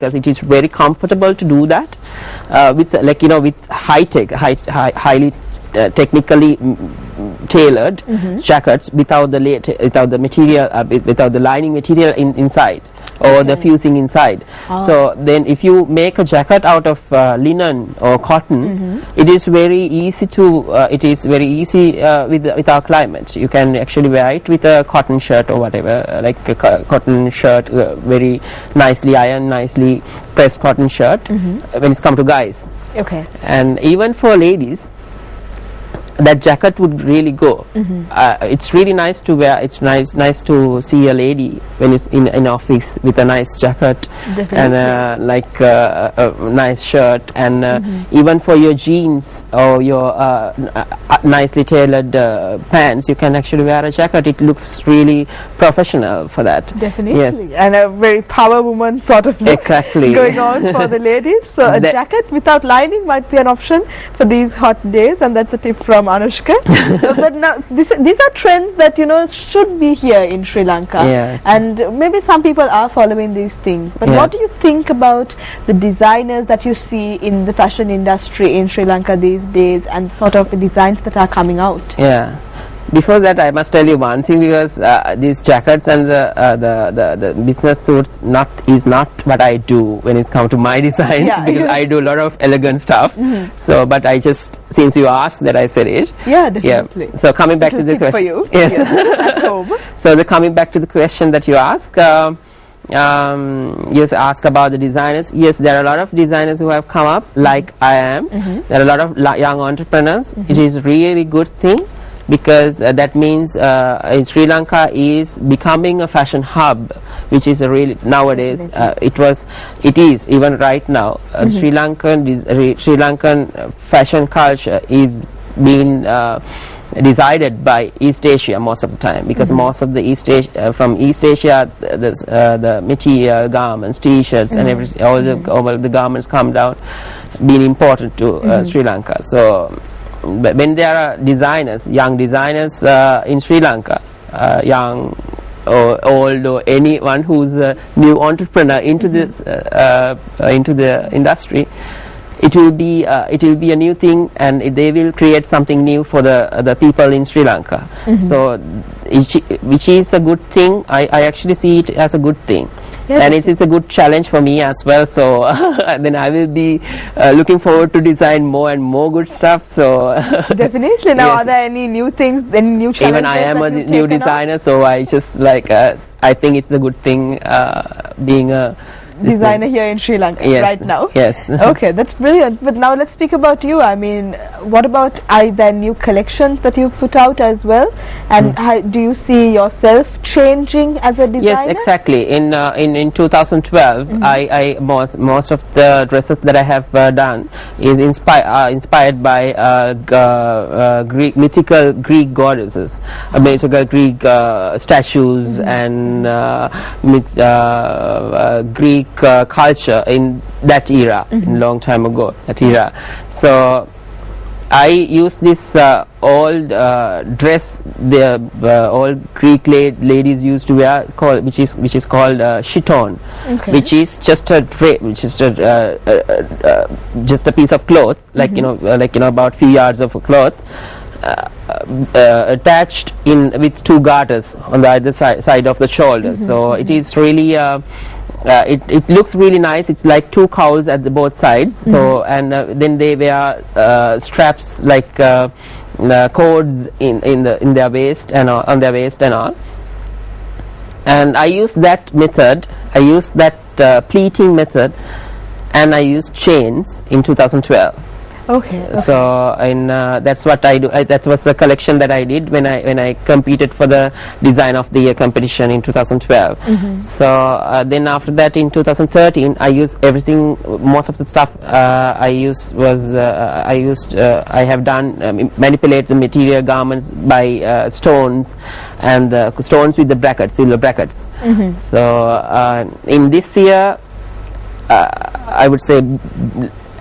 because it is very comfortable to do that with with highly technically tailored jackets without the material without the lining material inside or the fusing inside. So then if you make a jacket out of linen or cotton, it is very easy with our climate. You can actually wear it with a cotton shirt or whatever, like a cotton shirt, very nicely ironed, nicely pressed cotton shirt when it's come to guys. Okay. And even for ladies, that jacket would really go. It's really nice to wear. It's nice to see a lady when it's in office with a nice jacket and a nice shirt, and even for your jeans or your nicely tailored pants, you can actually wear a jacket. It looks really professional for that. Definitely. Yes. And a very power woman sort of look going on for the ladies. So a jacket without lining might be an option for these hot days, and that's a tip from Anushka. But now these are trends that should be here in Sri Lanka. Yes. And maybe some people are following these things. But what do you think about the designers that you see in the fashion industry in Sri Lanka these days, and sort of the designs that are coming out? Yeah. Before that, I must tell you one thing, because these jackets and the business suits is not what I do when it's come to my design, because I do a lot of elegant stuff. So, but I just, since you asked that, I said it. Yeah, definitely. Yeah. So coming back to the question, for you. Yes. At home. So coming back to the question that you asked. You ask about the designers. Yes, there are a lot of designers who have come up, like I am. There are a lot of young entrepreneurs. It is a really good thing, because that means in Sri Lanka is becoming a fashion hub, which is a really nowadays it is even right now. Sri Lankan fashion culture is being decided by East Asia most of the time, because most of the from East Asia, the material, garments, T-shirts, and all the garments come down, being imported to Sri Lanka. So when there are young designers in Sri Lanka, young or old, or anyone who's a new entrepreneur into this into the industry, it will be a new thing, and they will create something new for the people in Sri Lanka. So which is a good thing. I actually see it as a good thing. Yes, and it's a good challenge for me as well. So then I will be looking forward to design more and more good stuff. So definitely. Now, are there any new things, any new challenges? Even I am a new designer, so I just I think it's a good thing being a designer here in Sri Lanka right now. Yes. Okay, that's brilliant. But now let's speak about you. I mean, what about there new collections that you put out as well? And how do you see yourself changing as a designer? Yes, exactly. In 2012, I most of the dresses that I have done is inspired by mythical Greek goddesses, mythical Greek statues, and Greek culture in that era, in long time ago, that era. So I use this old dress the old Greek ladies used to wear, which is called chiton, which is just a which is just a piece of cloth, about few yards of a cloth, attached with two garters on the either side of the shoulders. So it is really it looks really nice. It's like two cowls at the both sides. So and then they wear straps like cords in their waist and on their waist and all. And I used that method. I used that pleating method, and I used chains in 2012. Okay. So that's what I do. That was the collection that I did when I competed for the design of the year competition in 2012. So then after that, in 2013, I used everything. Most of the stuff I have done manipulate the material garments by stones, and stones with the brackets, silver brackets. So in this year, I would say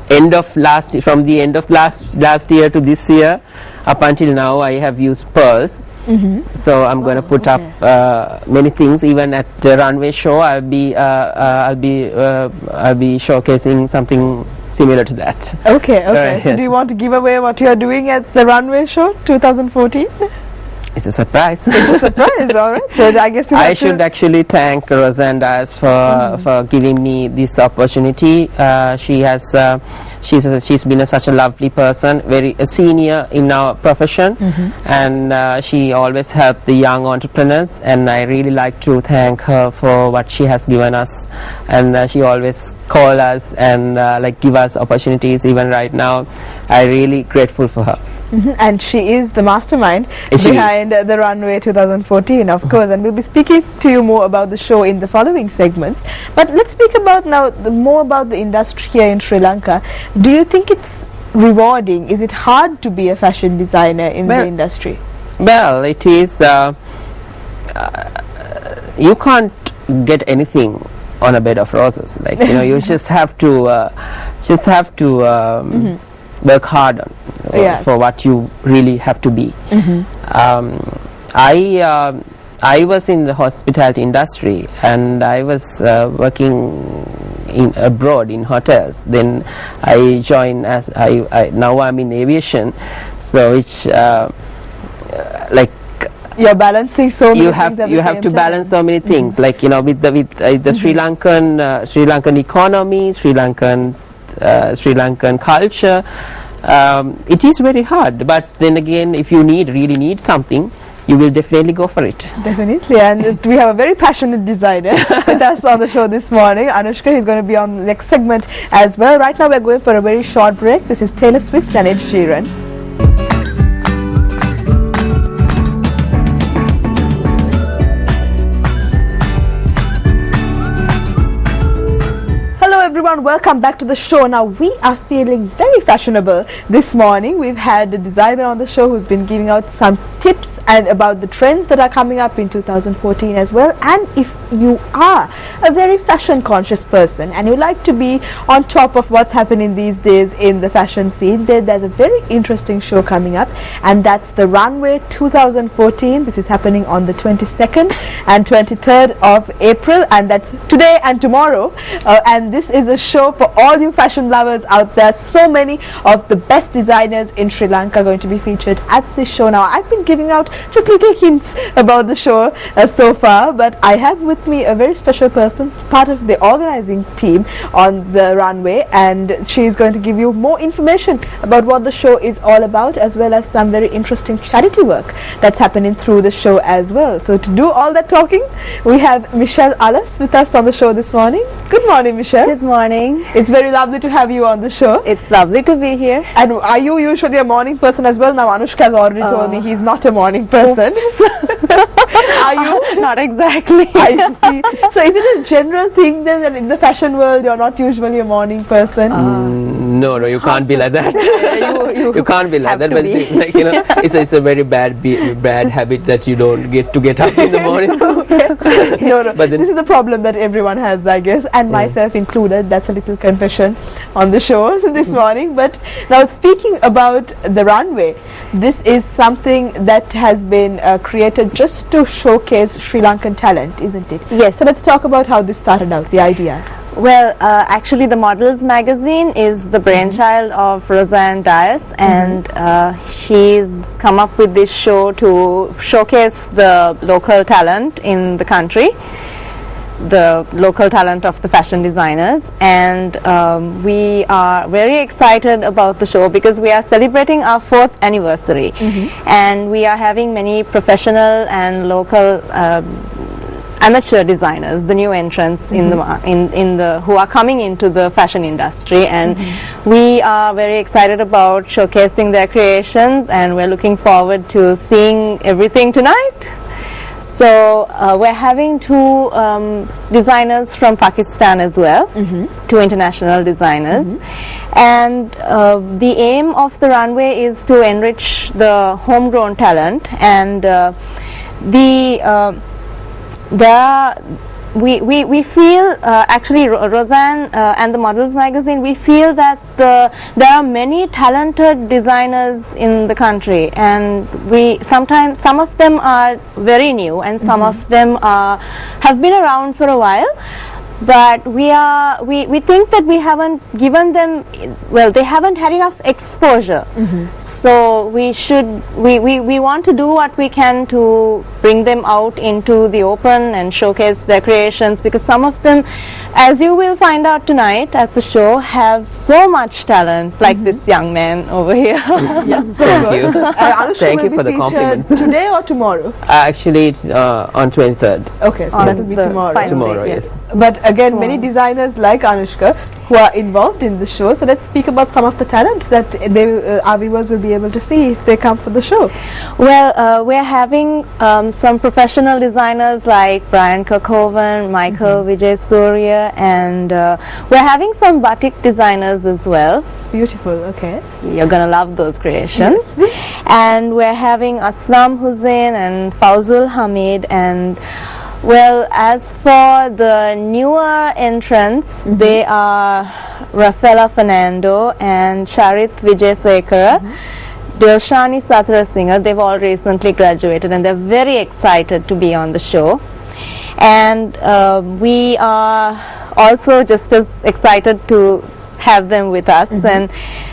from the end of last year to this year, up until now, I have used pearls. So I'm going to put up many things. Even at the runway show, I'll be showcasing something similar to that. Okay. So do you want to give away what you are doing at the runway show 2014? It's a surprise. It's a surprise, all right. So I guess I should actually thank Roseanne Dias for giving me this opportunity. She's been such a lovely person, very senior in our profession, and she always helped the young entrepreneurs. And I really like to thank her for what she has given us. And she always call us and give us opportunities. Even right now, I'm really grateful for her. And she is the mastermind behind the Runway 2014, of course, and we'll be speaking to you more about the show in the following segments. But let's speak about now more about the industry here in Sri Lanka. Do you think it's rewarding? Is it hard to be a fashion designer in the industry? Well, it is. You can't get anything on a bed of roses. You just have to work hard on for what you really have to be. I was in the hospitality industry, and I was working abroad in hotels. Then I joined as now I'm in aviation. So it's you're balancing so many things you have to balance so many things, with the Sri Lankan economy, Sri Lankan culture. It is very hard, but then again, if you really need something, you will definitely go for it. Definitely, and we have a very passionate designer with us on the show this morning. Anushka is going to be on the next segment as well. Right now we're going for a very short break. This is Taylor Swift and Ed Sheeran. Everyone, welcome back to the show. Now we are feeling very fashionable this morning. We've had a designer on the show who's been giving out some tips and about the trends that are coming up in 2014 as well. And if you are a very fashion conscious person and you like to be on top of what's happening these days in the fashion scene, there's a very interesting show coming up, and that's the Runway 2014. This is happening on the 22nd and 23rd of April, and that's today and tomorrow, and this is a show for all you fashion lovers out there. So many of the best designers in Sri Lanka are going to be featured at this show. Now I've been giving out just little hints about the show so far, but I have with me a very special person, part of the organizing team on the runway, and she is going to give you more information about what the show is all about, as well as some very interesting charity work that's happening through the show as well. So to do all that talking, we have Michelle Allas with us on the show this morning. Good morning, Michelle. Good morning. It's very lovely to have you on the show. It's lovely to be here. And are you usually a morning person as well? Now Anushka has already told me he's not a morning person. Are you? Not exactly. I see. So is it a general thing then that in the fashion world you're not usually a morning person? No, you can't be like that. You can't be like that. But it's a very bad habit that you don't get up in the morning. So. No. But this is the problem that everyone has, I guess, and myself included. That's a little confession on the show this morning. But now, speaking about the runway, this is something that has been created just to showcase Sri Lankan talent, isn't it? Yes. So let's talk about how this started out, the idea. Well, actually the Models magazine is the brainchild of Roseanne Dias, and she's come up with this show to showcase the local talent in the country, the local talent of the fashion designers, and we are very excited about the show because we are celebrating our 4th anniversary, and we are having many professional and local amateur designers, the new entrants in the who are coming into the fashion industry, and we are very excited about showcasing their creations, and we're looking forward to seeing everything tonight. So we're having 2 designers from Pakistan as well, 2 international designers, and the aim of the runway is to enrich the homegrown talent, and we feel actually Roseanne and the Models magazine, we feel that there are many talented designers in the country, and sometimes some of them are very new and some of them have been around for a while. But we think that we haven't given them, well, they haven't had enough exposure. So we want to do what we can to bring them out into the open and showcase their creations, because some of them, as you will find out tonight at the show, have so much talent, like this young man over here. Thank you. Thank you for the compliments. Today or tomorrow? Actually, it's on 23rd. Okay, so that will be tomorrow. Tomorrow, yes. But again, many designers like Anushka who are involved in the show. So let's speak about some of the talent that our viewers will be able to see if they come for the show. Well, we're having some professional designers like Brian Kirkhoven, Michael Vijay Surya, and we're having some batik designers as well. Beautiful, okay. You're gonna love those creations. And we're having Aslam Hussain and Fawzul Hamid, and well, as for the newer entrants, they are Rafaela Fernando and Charith Vijaysekara, Dilshani Satrasinghe. They've all recently graduated and they're very excited to be on the show. And we are also just as excited to have them with us, and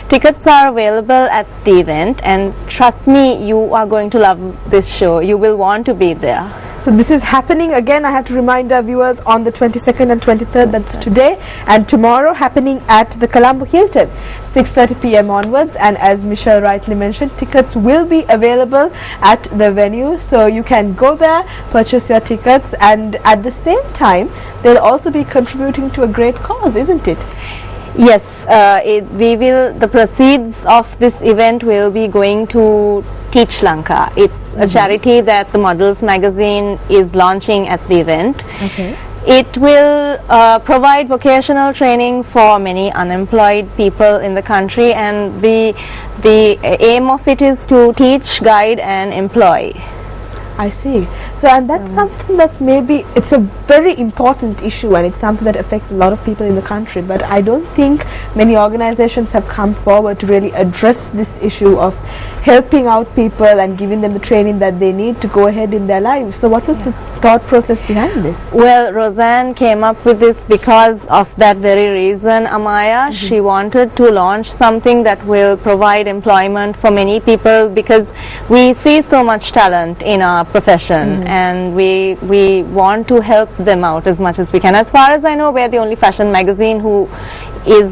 tickets are available at the event, and trust me, you are going to love this show. You will want to be there. So this is happening again, I have to remind our viewers, on the 22nd and 23rd, that's today, and tomorrow, happening at the Colombo Hilton, 6:30 p.m. onwards. And as Michelle rightly mentioned, tickets will be available at the venue, so you can go there, purchase your tickets, and at the same time they'll also be contributing to a great cause, isn't it? Yes, the proceeds of this event will be going to Teach Lanka. It's a charity that the Models magazine is launching at the event. Okay. It will provide vocational training for many unemployed people in the country, and the aim of it is to teach, guide and employ. I see. So, and that's something that's maybe, it's a very important issue, and it's something that affects a lot of people in the country, but I don't think many organizations have come forward to really address this issue of helping out people and giving them the training that they need to go ahead in their lives. So what was the thought process behind this? Well, Roseanne came up with this because of that very reason, Amaya. She wanted to launch something that will provide employment for many people, because we see so much talent in our profession, and we want to help them out as much as we can. As far as I know, we're the only fashion magazine who is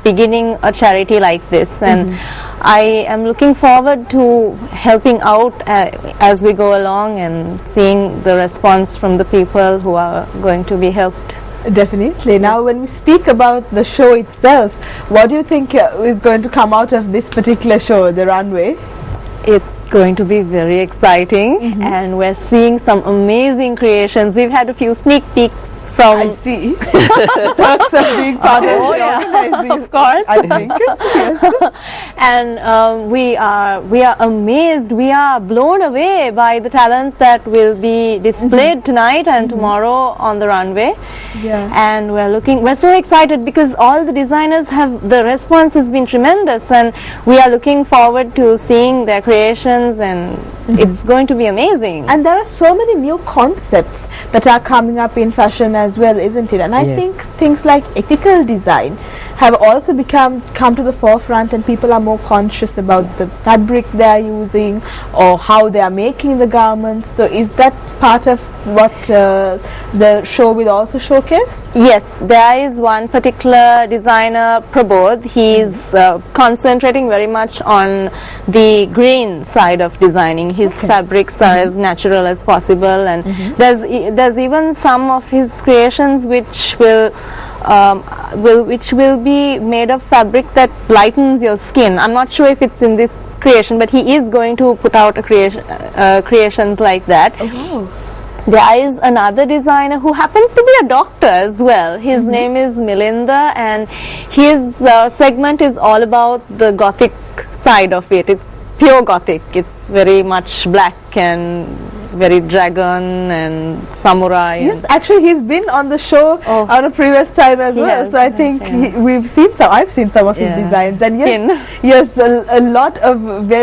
beginning a charity like this, and I am looking forward to helping out as we go along and seeing the response from the people who are going to be helped. Definitely. Now, when we speak about the show itself, what do you think is going to come out of this particular show, the runway? It's going to be very exciting, and we're seeing some amazing creations. We've had a few sneak peeks from... I see. Perks of being part of the organizing. Of course. I think. Yes. And we are amazed, we are blown away by the talent that will be displayed tonight and tomorrow on the runway. Yeah. And we're so excited because all the designers the response has been tremendous, and we are looking forward to seeing their creations, and it's going to be amazing. And there are so many new concepts that are coming up in fashion as well, isn't it? And I think things like ethical design have also come to the forefront, and people are more conscious about the fabric they are using or how they are making the garments. So is that part of what the show will also showcase? Yes, there is one particular designer, Prabodh. He's concentrating very much on the green side of designing. His fabrics are as natural as possible, and there's even some of his creations which will be made of fabric that lightens your skin. I'm not sure if it's in this creation, but he is going to put out a creations like that. There is another designer who happens to be a doctor as well. His name is Milinda, and his segment is all about the Gothic side of it. It's pure Gothic. It's very much black and very dragon and samurai. Yes, actually he's been on the show on a previous time as well. So I think I've seen some of his designs, and yes, a lot of very